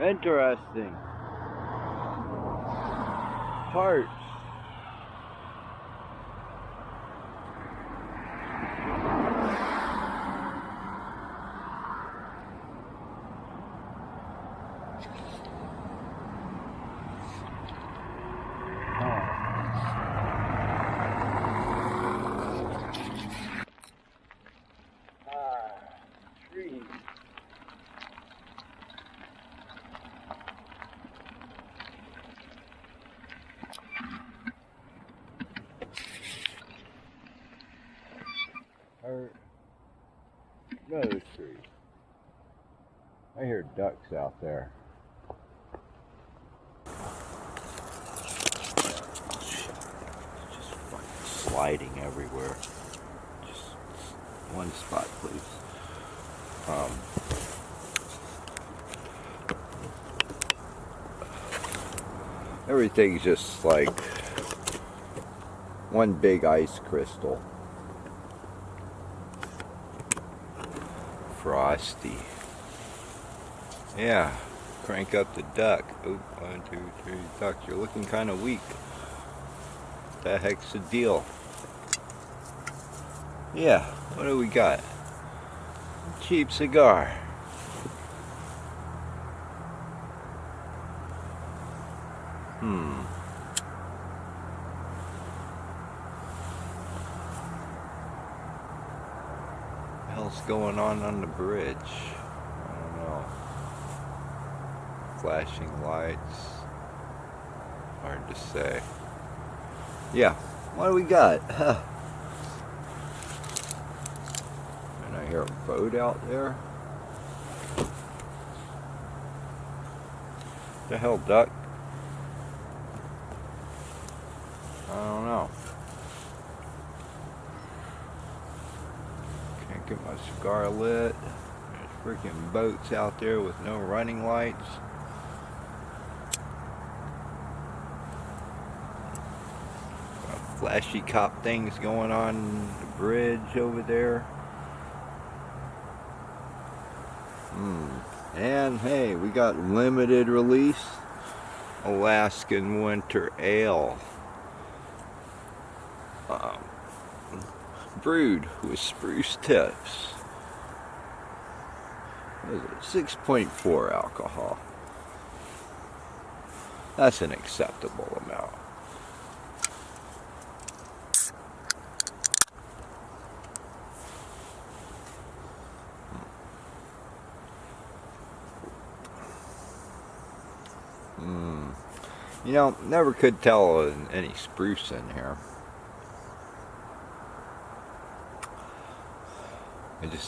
Interesting. Parts. Trees. Another tree. I hear ducks out there. Just fucking sliding everywhere. Just one spot, please. Everything's just like one big ice crystal. Frosty. Yeah, crank up the duck. Oh, 1, 2, 3 ducks. You're looking kind of weak. What the heck's the deal? Yeah, what do we got? Cheap cigar. What the hell's going on the bridge? I don't know. Flashing lights. Hard to say. Yeah, what do we got? And I hear a boat out there. The hell, duck? I don't know. Can't get my cigar lit. There's freaking boats out there with no running lights. Flashy cop things going on the bridge over there. And hey, we got limited release Alaskan Winter Ale. Brewed with spruce tips. What is it? 6.4 alcohol. That's an acceptable amount. You know, never could tell any spruce in here.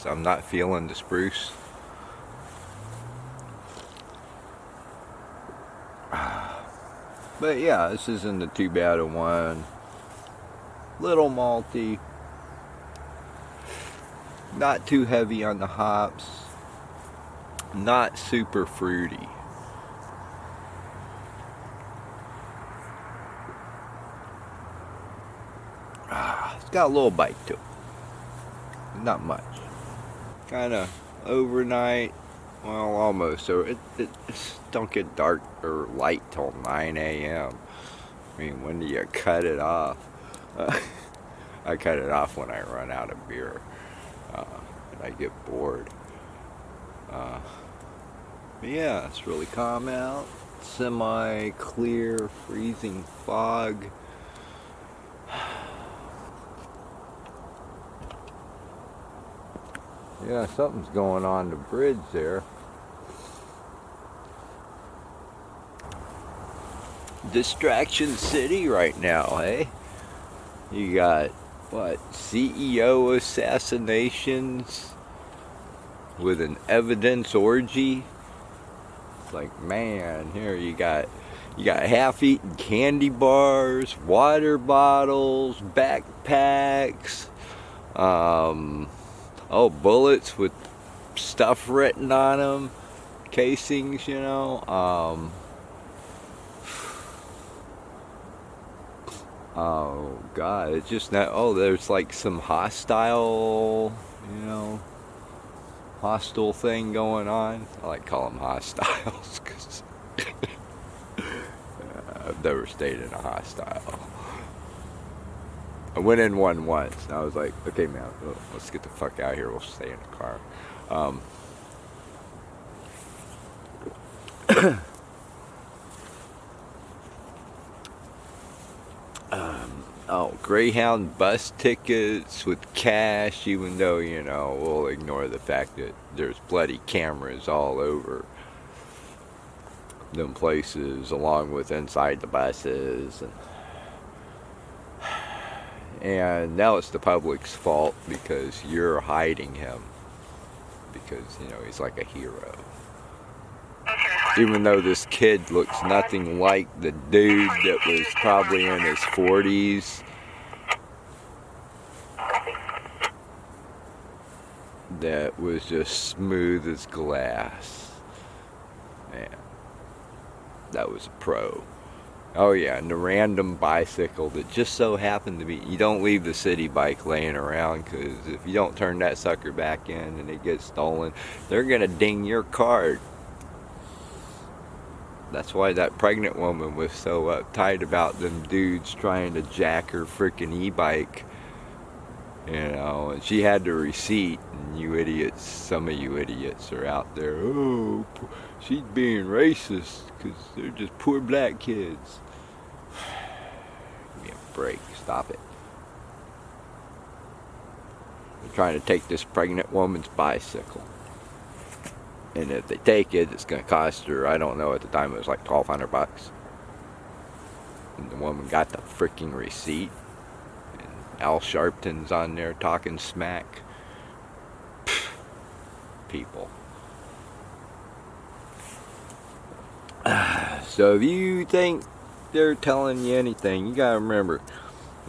I'm not feeling the spruce. But yeah, this isn't too bad a one. Little malty. Not too heavy on the hops. Not super fruity. It's got a little bite to it. Not much. Kind of overnight. Well, almost. So it don't get dark or light till 9 a.m. I mean, when do you cut it off? I cut it off when I run out of beer. And I get bored. But yeah, it's really calm out. Semi-clear, freezing fog. Yeah, something's going on the bridge there. Distraction City right now, eh? You got, what, CEO assassinations with an evidence orgy? It's like, man, here you got half-eaten candy bars, water bottles, backpacks, bullets with stuff written on them, casings, you know. Oh God, it's just not. Oh, there's like some hostile hostile thing going on. I like to call them hostiles because I've never stayed in a hostile. I went in one once and I was like, okay man, let's get the fuck out of here, we'll stay in the car. Oh, Greyhound bus tickets with cash, even though, you know, we'll ignore the fact that there's bloody cameras all over them places, along with inside the buses. And now it's the public's fault because you're hiding him. Because, you know, he's like a hero. Even though this kid looks nothing like the dude that was probably in his 40s. That was just smooth as glass. Man, that was a pro. Oh yeah, and the random bicycle that just so happened to be, you don't leave the city bike laying around, because if you don't turn that sucker back in and it gets stolen, they're gonna ding your card. That's why that pregnant woman was so uptight about them dudes trying to jack her freaking e-bike. You know, and she had the receipt, and you idiots, some of you idiots are out there, oh, she's being racist because they're just poor black kids. Give me a break, stop it. They're trying to take this pregnant woman's bicycle. And if they take it, it's going to cost her, I don't know, at the time it was like $1,200. And the woman got the freaking receipt. And Al Sharpton's on there talking smack. People. So if you think they're telling you anything, you got to remember,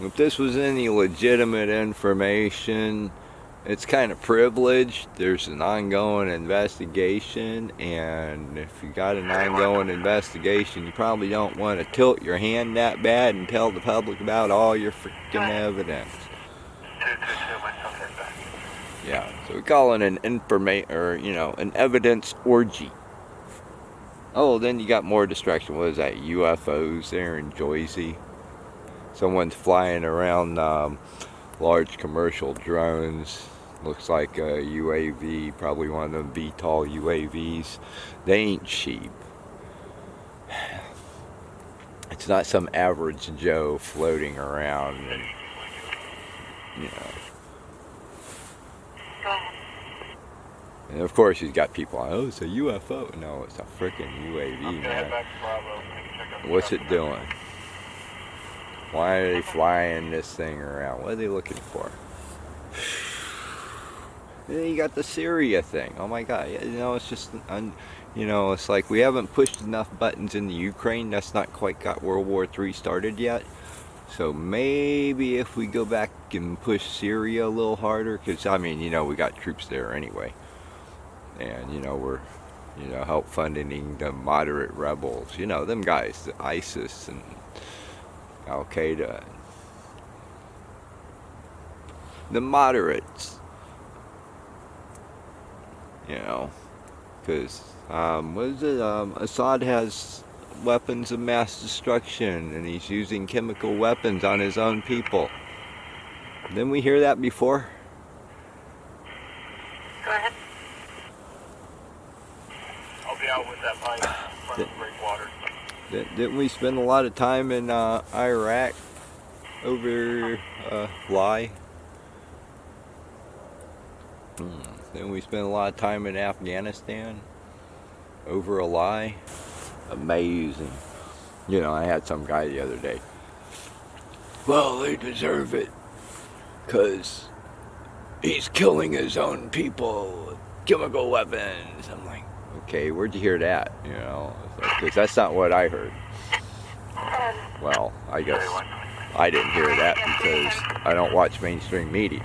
if this was any legitimate information, it's kind of privileged. There's an ongoing investigation, and if you got an ongoing investigation, you probably don't want to tilt your hand that bad and tell the public about all your freaking evidence. Yeah, so we call it an an evidence orgy. Oh, then you got more distraction. What is that? UFOs there in Jersey. Someone's flying around large commercial drones. Looks like a UAV, probably one of them VTOL UAVs. They ain't cheap. It's not some average Joe floating around and, you know. And of course he's got people on, oh, it's a UFO. No, it's a freaking UAV, man. What's it doing? Why are they flying this thing around? What are they looking for? And then you got the Syria thing. Oh my God, you know, it's just, it's like we haven't pushed enough buttons in the Ukraine. That's not quite got World War III started yet. So maybe if we go back and push Syria a little harder, because I mean, we got troops there anyway. And, we're, help funding the moderate rebels. Them guys, the ISIS and Al-Qaeda. The moderates. Because, what is it? Assad has weapons of mass destruction, and he's using chemical weapons on his own people. Didn't we hear that before? Go ahead. I'll be out with that pipe in front of breakwater. Didn't we spend a lot of time in Iraq over lie? Didn't we spend a lot of time in Afghanistan over a lie? Amazing. I had some guy the other day. Well, they deserve it, because he's killing his own people with chemical weapons. I'm like, okay, where'd you hear that? Because that's not what I heard. Well, I guess I didn't hear that because I don't watch mainstream media.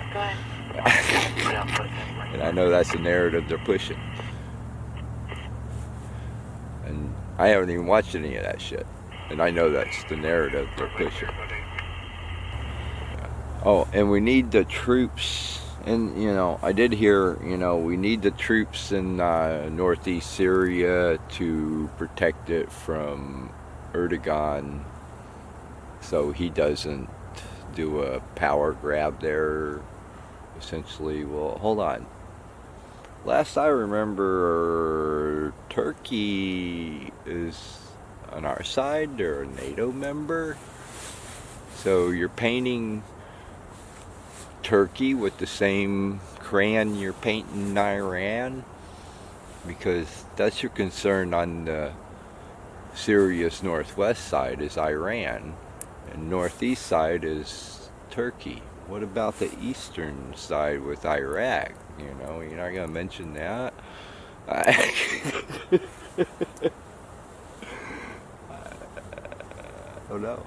And I know that's the narrative they're pushing. And I haven't even watched any of that shit. And I know that's the narrative they're pushing. Oh, and we need the troops And, you know, I did hear, you know, we need the troops in northeast Syria to protect it from Erdogan so he doesn't do a power grab there, essentially. Well, hold on. Last I remember, Turkey is on our side. They're a NATO member. So you're painting Turkey with the same crayon you're painting Iran, because that's your concern on the Syria's northwest side is Iran, and northeast side is Turkey. What about the eastern side with Iraq? You know, you're not gonna mention that. I don't know.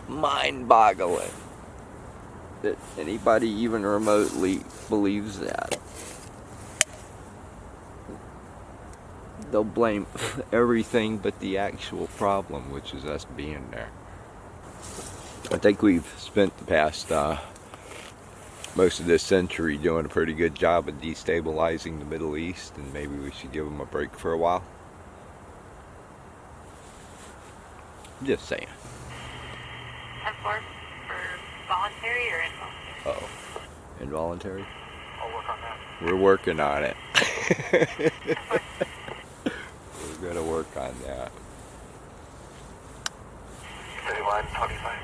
Mind-boggling that anybody even remotely believes that. They'll blame everything but the actual problem, which is us being there. I think we've spent the past most of this century doing a pretty good job of destabilizing the Middle East, and maybe we should give them a break for a while. Just saying. For voluntary or involuntary? Oh, involuntary? I'll work on that. We're working on it. We're gonna work on that. 31, 25.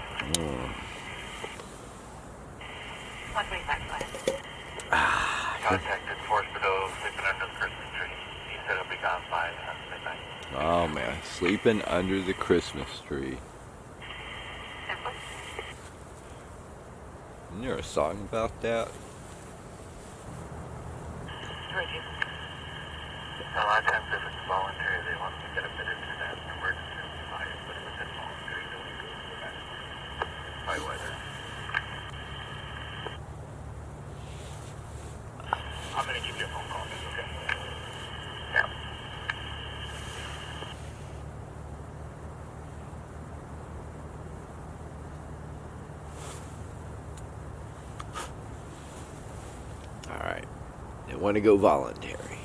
125, go ahead. Contacted Force Below, sleeping under the Christmas tree. He said he'll be gone by midnight. Oh man, sleeping under the Christmas tree. Isn't there a song about that? A lot of times if it's voluntary, they want to get a bit into that emergency life, but if it's involuntary, they want to go for that by weather. I'm going to give you a phone call, okay? Yeah. Alright. They want to go voluntary.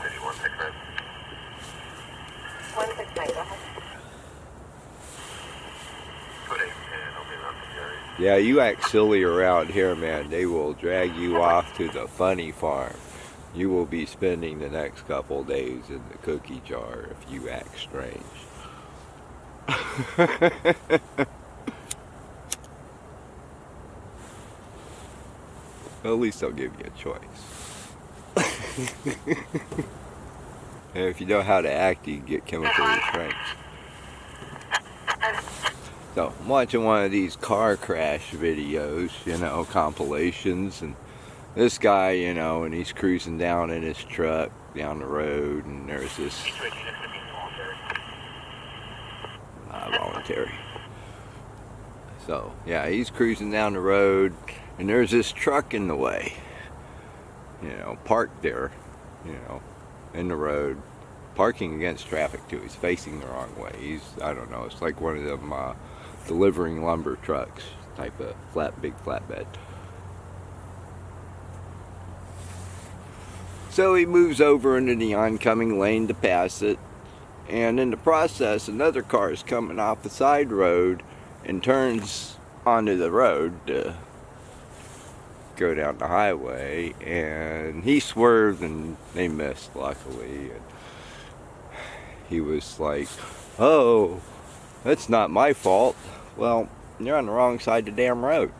31, 6 red. 169, go ahead. Put 8 in, it'll be around the area. Yeah, you act silly around here, man. They will drag you off to the funny farm. You will be spending the next couple days in the cookie jar if you act strange. Well, at least they'll give you a choice. And if you know how to act, you get chemically restrained. So, I'm watching one of these car crash videos, you know, compilations, and this guy, you know, and he's cruising down in his truck down the road, and there's this Situation is going to be voluntary. voluntary. So, yeah, he's cruising down the road, and there's this truck in the way, you know, parked there, you know, in the road, parking against traffic too. He's facing the wrong way. He's, I don't know, it's like one of them delivering lumber trucks type of big flatbed. So he moves over into the oncoming lane to pass it, and in the process another car is coming off the side road and turns onto the road to go down the highway, and he swerved and they missed, luckily, and he was like, oh, that's not my fault. Well, you're on the wrong side of the damn road.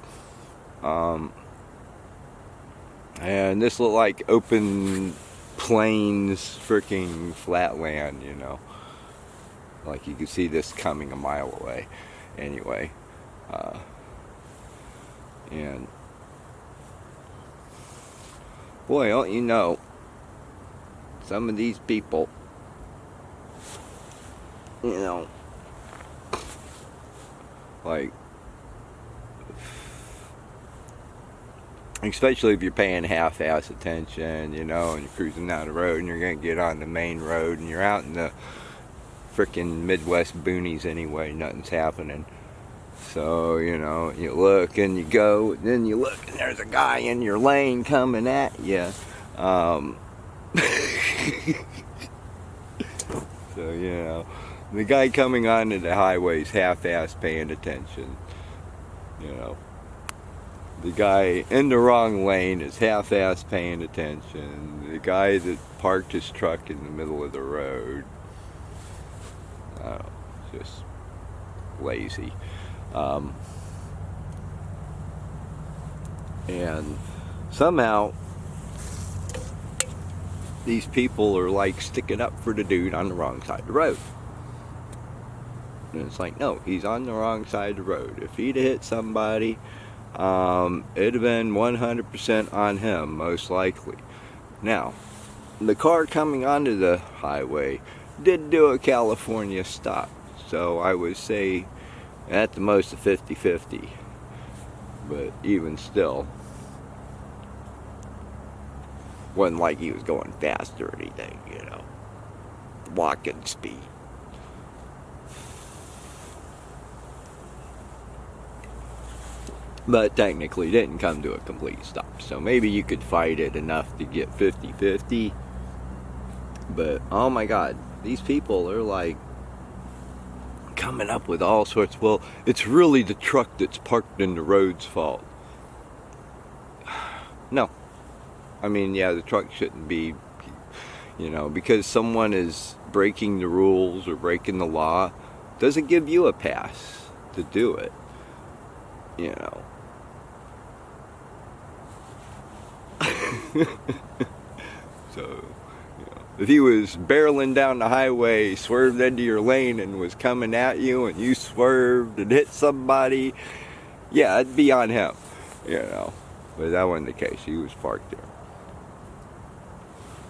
And this looked like open plains, freaking flatland, you know, like you could see this coming a mile away anyway. And boy, don't you know, some of these people, you know, like, especially if you're paying half-ass attention, you know, and you're cruising down the road and you're going to get on the main road and you're out in the frickin' Midwest boonies anyway, nothing's happening. So, you know, you look and you go, then you look and there's a guy in your lane coming at you. So, you know, the guy coming onto the highway's half-assed paying attention. You know, the guy in the wrong lane is half-assed paying attention. The guy that parked his truck in the middle of the road, just lazy. And somehow these people are like sticking up for the dude on the wrong side of the road. And it's like, no, he's on the wrong side of the road. If he'd have hit somebody, it'd have been 100% on him, most likely. Now, the car coming onto the highway did do a California stop. So I would say at the most a 50-50. But even still, wasn't like he was going fast or anything, you know. Walking speed. But technically didn't come to a complete stop. So maybe you could fight it enough to get 50-50. But oh my god, these people are like coming up with all sorts. Well, it's really the truck that's parked in the road's fault. No. I mean, yeah, the truck shouldn't be, you know, because someone is breaking the rules or breaking the law, doesn't give you a pass to do it, you know. So, you know, if he was barreling down the highway, swerved into your lane and was coming at you and you swerved and hit somebody, yeah, it'd be on him, you know. But that wasn't the case. He was parked there.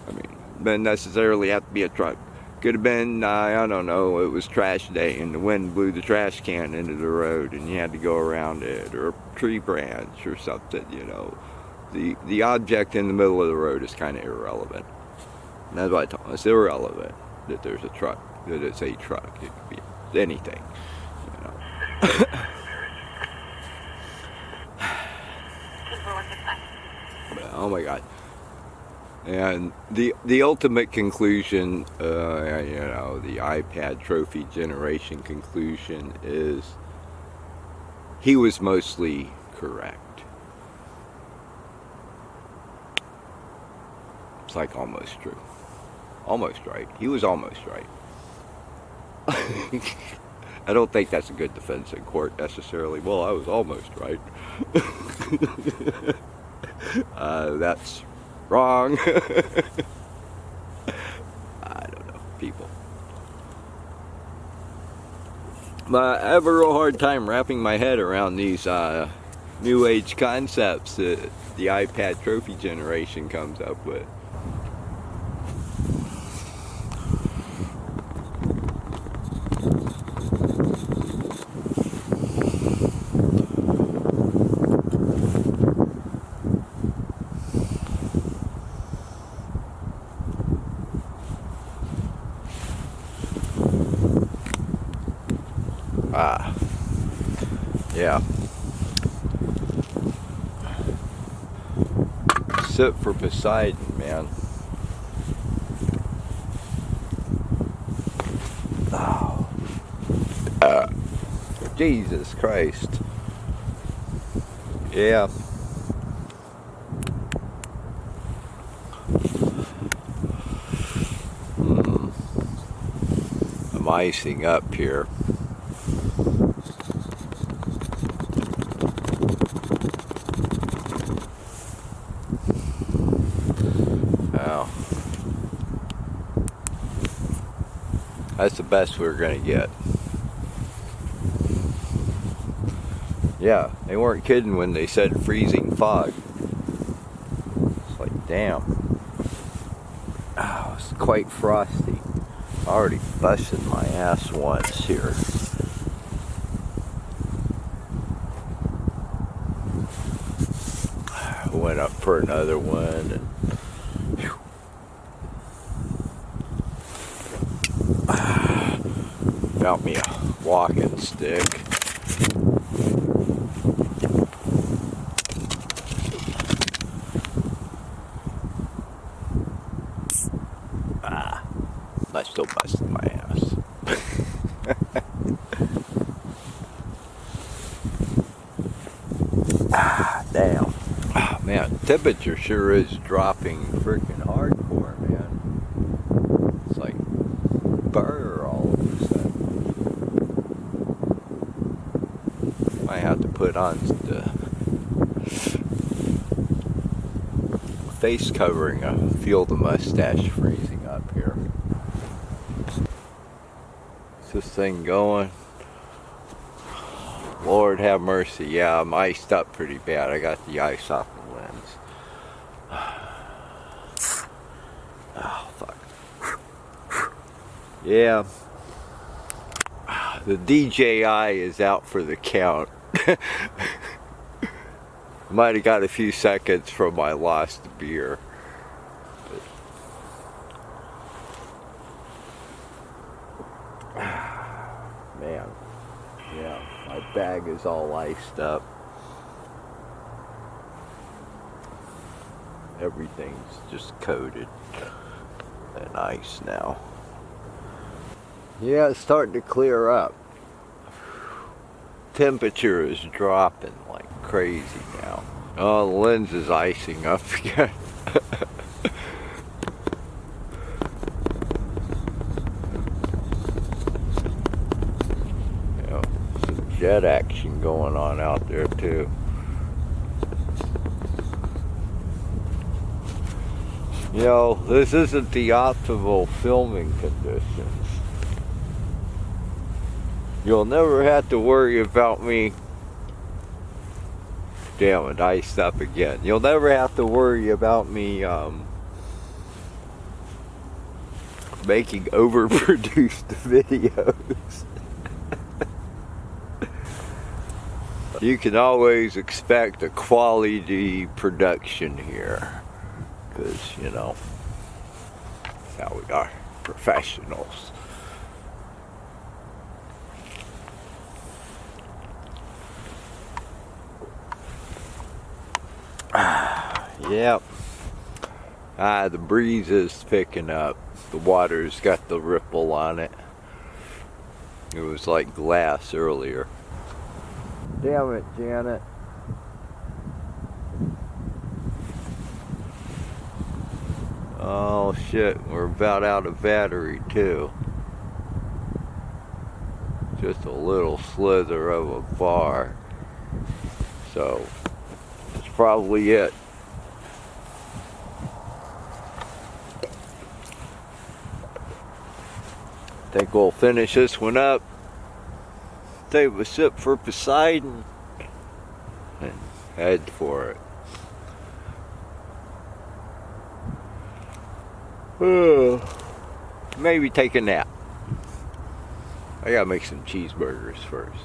I mean, didn't necessarily have to be a truck. Could have been, I don't know, it was trash day and the wind blew the trash can into the road and you had to go around it, or a tree branch or something, you know. The object in the middle of the road is kind of irrelevant. And that's what I told him. It's irrelevant that there's a truck, that it's a truck. It could be anything, you know. But, oh my god. And the ultimate conclusion, you know, the iPad trophy generation conclusion is he was mostly correct. It's like almost true. Almost right. He was almost right. I don't think that's a good defense in court necessarily. Well, I was almost right. That's wrong. I don't know, people. But I have a real hard time wrapping my head around these new age concepts that the iPad trophy generation comes up with. Yeah. Sit for Poseidon, man. Oh. Jesus Christ. Yeah. I'm icing up here. That's the best we're gonna get. Yeah, they weren't kidding when they said freezing fog. It's like, damn. Oh, it's quite frosty. I already busted my ass once here. I went up for another one and got me a walking stick. I still busted my ass. Damn. Oh, man, temperature sure is dropping freaking hardcore, man. It's like burr all of a sudden. Might have to put on the face covering. I feel the mustache freezing up here. Is this thing going? Lord have mercy. Yeah, I'm iced up pretty bad. I got the ice off the lens. Oh, fuck. Yeah. The DJI is out for the count. Might have got a few seconds from my lost beer. Man. Yeah, my bag is all iced up. Everything's just coated in ice now. Yeah, it's starting to clear up. Temperature is dropping like crazy now. Oh, the lens is icing up again. Yeah, some jet action going on out there too. You know, this isn't the optimal filming conditions. You'll never have to worry about me. Damn it, iced up again. You'll never have to worry about me making overproduced videos. You can always expect a quality production here. Because, you know, that's how we are. Professionals. Yep. The breeze is picking up. The water's got the ripple on it. It was like glass earlier. Damn it, Janet. Oh shit, we're about out of battery too. Just a little slither of a bar. So, that's probably it. I think we'll finish this one up. Take a sip for Poseidon and head for it. Maybe take a nap. I gotta make some cheeseburgers first.